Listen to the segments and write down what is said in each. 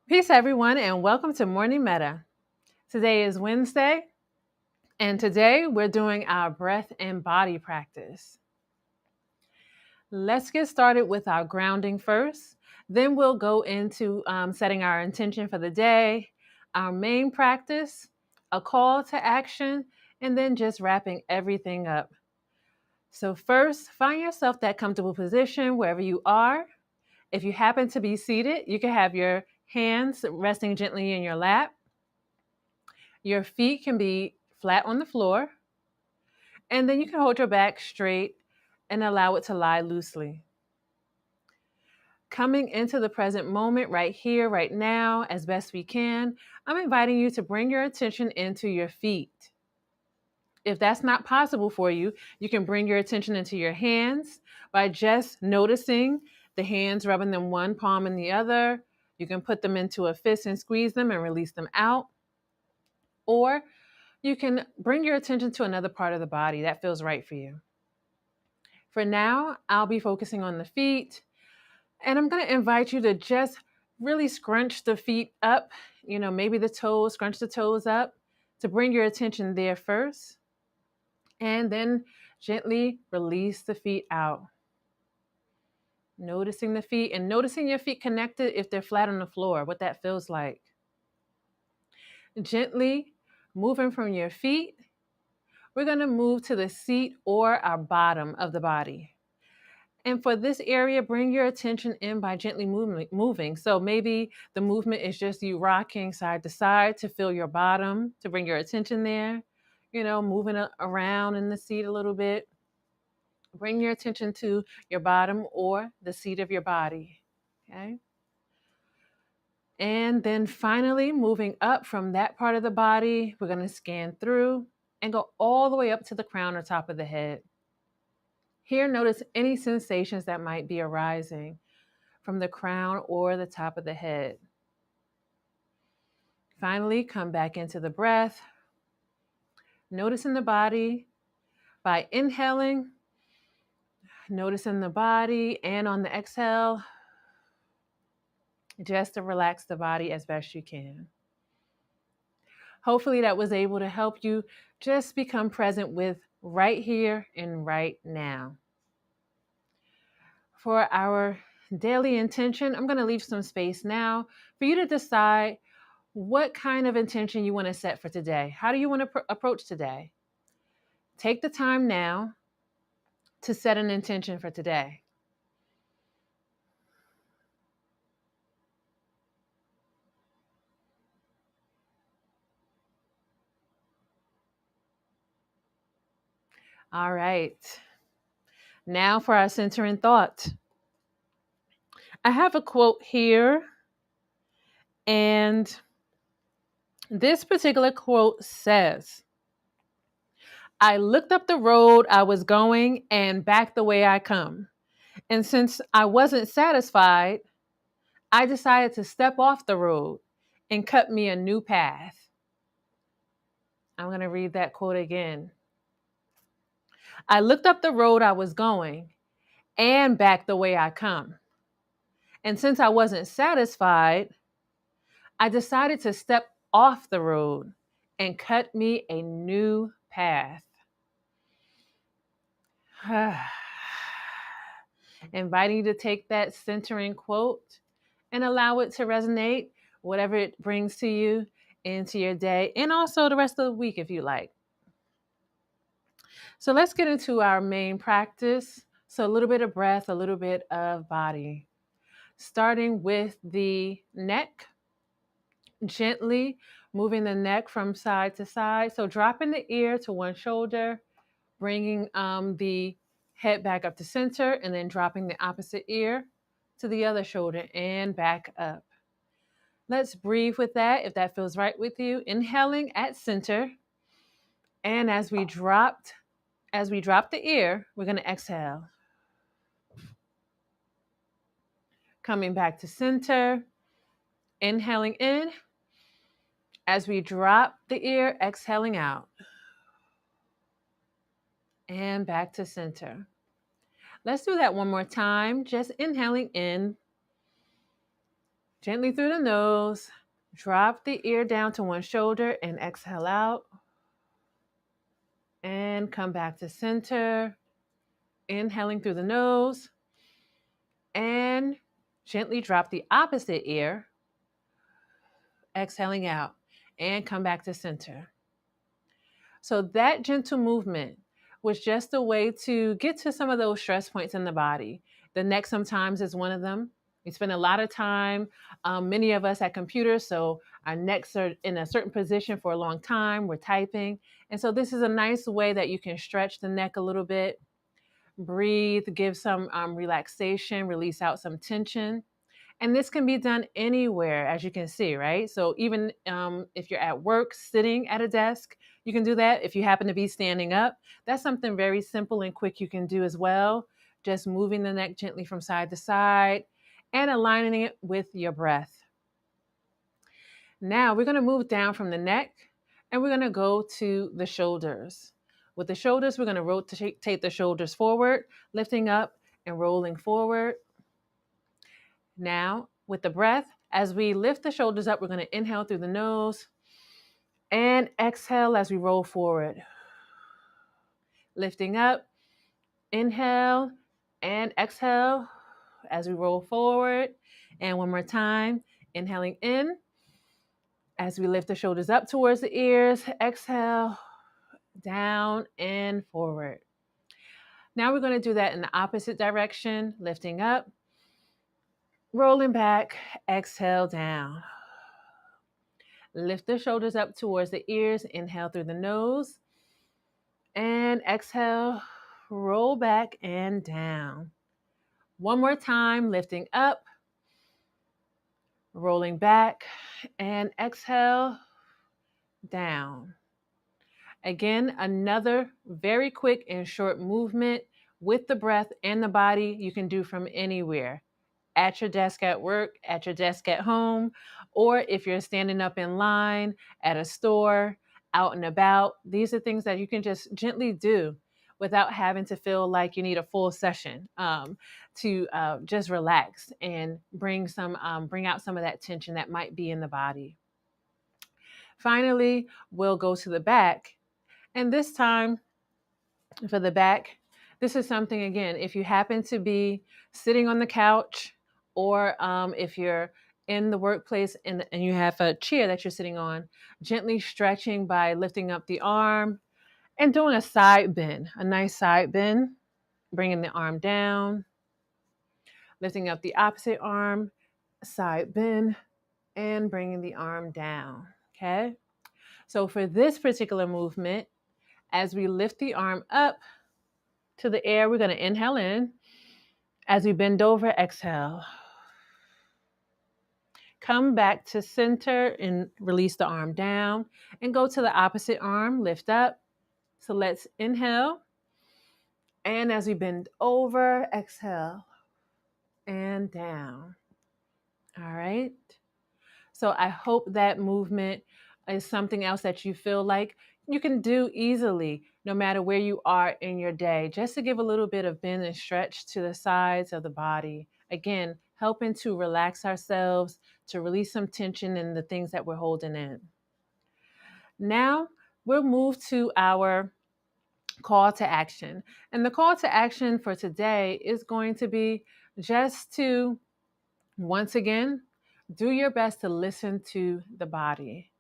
Peace, everyone, and welcome to Morning Metta. Today is Wednesday, and today we're doing our breath and body practice. Let's get started with our grounding first. Then we'll go into setting our intention for the day, our main practice, a call to action, and then just wrapping everything up. So, first, find yourself that comfortable position wherever you are. If you happen to be seated, you can have your hands resting gently in your lap. Your feet can be flat on the floor, and then you can hold your back straight and allow it to lie loosely. Coming into the present moment right here, right now, as best we can, I'm inviting you to bring your attention into your feet. If that's not possible for you, you can bring your attention into your hands by just noticing the hands, rubbing them one palm in the other. You can put them into a fist and squeeze them and release them out. Or you can bring your attention to another part of the body that feels right for you. For now, I'll be focusing on the feet, and I'm going to invite you to just really scrunch the feet up, maybe the toes, scrunch the toes up to bring your attention there first, and then gently release the feet out. Noticing the feet and noticing your feet connected if they're flat on the floor, what that feels like. Gently moving from your feet, we're going to move to the seat or our bottom of the body. And for this area, bring your attention in by gently moving. So maybe the movement is just you rocking side to side to feel your bottom, to bring your attention there, moving around in the seat a little bit. Bring your attention to your bottom or the seat of your body. Okay. And then finally, moving up from that part of the body, we're going to scan through and go all the way up to the crown or top of the head. Here, notice any sensations that might be arising from the crown or the top of the head. Finally, come back into the breath. Noticing the body by inhaling, noticing the body, and on the exhale, just to relax the body as best you can. Hopefully that was able to help you just become present with right here and right now. For our daily intention, I'm going to leave some space now for you to decide what kind of intention you want to set for today. How do you want to approach today? Take the time now to set an intention for today. All right. Now for our centering thought. I have a quote here, and this particular quote says, "I looked up the road I was going and back the way I come. And since I wasn't satisfied, I decided to step off the road and cut me a new path." I'm going to read that quote again. "I looked up the road I was going and back the way I come. And since I wasn't satisfied, I decided to step off the road and cut me a new path." Inviting you to take that centering quote and allow it to resonate, whatever it brings to you into your day, and also the rest of the week if you like. So let's get into our main practice. So a little bit of breath, a little bit of body. Starting with the neck, gently moving the neck from side to side. So dropping the ear to one shoulder, bringing the head back up to center, and then dropping the opposite ear to the other shoulder and back up. Let's breathe with that if that feels right with you. Inhaling at center. And as we drop the ear, we're going to exhale. Coming back to center. Inhaling in. As we drop the ear, exhaling out. And back to center. Let's do that one more time. Just inhaling in. Gently through the nose, drop the ear down to one shoulder and exhale out. And come back to center. Inhaling through the nose. And gently drop the opposite ear. Exhaling out. And come back to center. So that gentle movement was just a way to get to some of those stress points in the body. The neck sometimes is one of them. We spend a lot of time, many of us at computers, so our necks are in a certain position for a long time. We're typing. And so this is a nice way that you can stretch the neck a little bit, breathe, give some relaxation, release out some tension. And this can be done anywhere, as you can see, right? So even if you're at work, sitting at a desk, you can do that. If you happen to be standing up, that's something very simple and quick you can do as well. Just moving the neck gently from side to side and aligning it with your breath. Now we're going to move down from the neck and we're going to go to the shoulders. With the shoulders, we're going to rotate the shoulders forward, lifting up and rolling forward. Now, with the breath, as we lift the shoulders up, we're going to inhale through the nose and exhale as we roll forward. Lifting up, inhale and exhale as we roll forward. And one more time, inhaling in as we lift the shoulders up towards the ears. Exhale, down and forward. Now we're going to do that in the opposite direction, lifting up, rolling back, exhale down. Lift the shoulders up towards the ears. Inhale through the nose. And exhale, roll back and down. One more time, lifting up, rolling back, and exhale, down. Again, another very quick and short movement with the breath and the body you can do from anywhere. At your desk at work, at your desk at home, or if you're standing up in line at a store, out and about. These are things that you can just gently do without having to feel like you need a full session to just relax and bring out some of that tension that might be in the body. Finally, we'll go to the back. And this time for the back, this is something, again, if you happen to be sitting on the couch or if you're in the workplace and you have a chair that you're sitting on, gently stretching by lifting up the arm and doing a side bend, a nice side bend, bringing the arm down, lifting up the opposite arm, side bend, and bringing the arm down, okay? So for this particular movement, as we lift the arm up to the air, we're going to inhale in. As we bend over, exhale. Come back to center and release the arm down and go to the opposite arm, lift up. So let's inhale. And as we bend over, exhale and down. All right. So I hope that movement is something else that you feel like you can do easily, no matter where you are in your day, just to give a little bit of bend and stretch to the sides of the body. Again, helping to relax ourselves, to release some tension in the things that we're holding in. Now we'll move to our call to action. And the call to action for today is going to be just to, once again, do your best to listen to the body.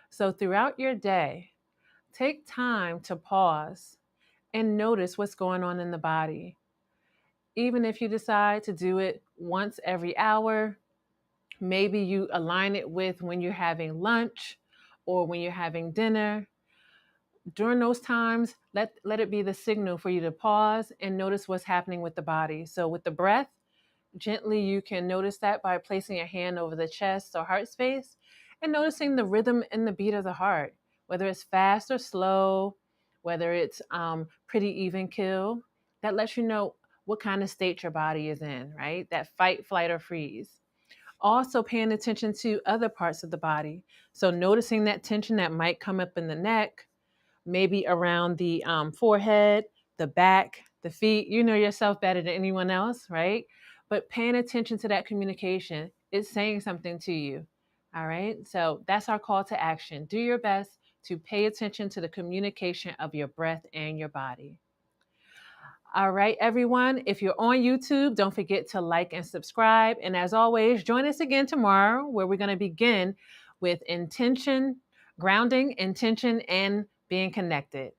So throughout your day, take time to pause and notice what's going on in the body. Even if you decide to do it once every hour, maybe you align it with when you're having lunch or when you're having dinner. During those times, let it be the signal for you to pause and notice what's happening with the body. So with the breath, gently you can notice that by placing your hand over the chest or heart space and noticing the rhythm and the beat of the heart, whether it's fast or slow, whether it's pretty even kill. That lets you know what kind of state your body is in, right? That fight, flight, or freeze. Also paying attention to other parts of the body. So noticing that tension that might come up in the neck, maybe around the forehead, the back, the feet. You know yourself better than anyone else, right? But paying attention to that communication it's saying something to you. All right. So that's our call to action. Do your best to pay attention to the communication of your breath and your body. All right, everyone. If you're on YouTube, don't forget to like and subscribe. And as always, join us again tomorrow where we're going to begin with intention, grounding, intention, and being connected.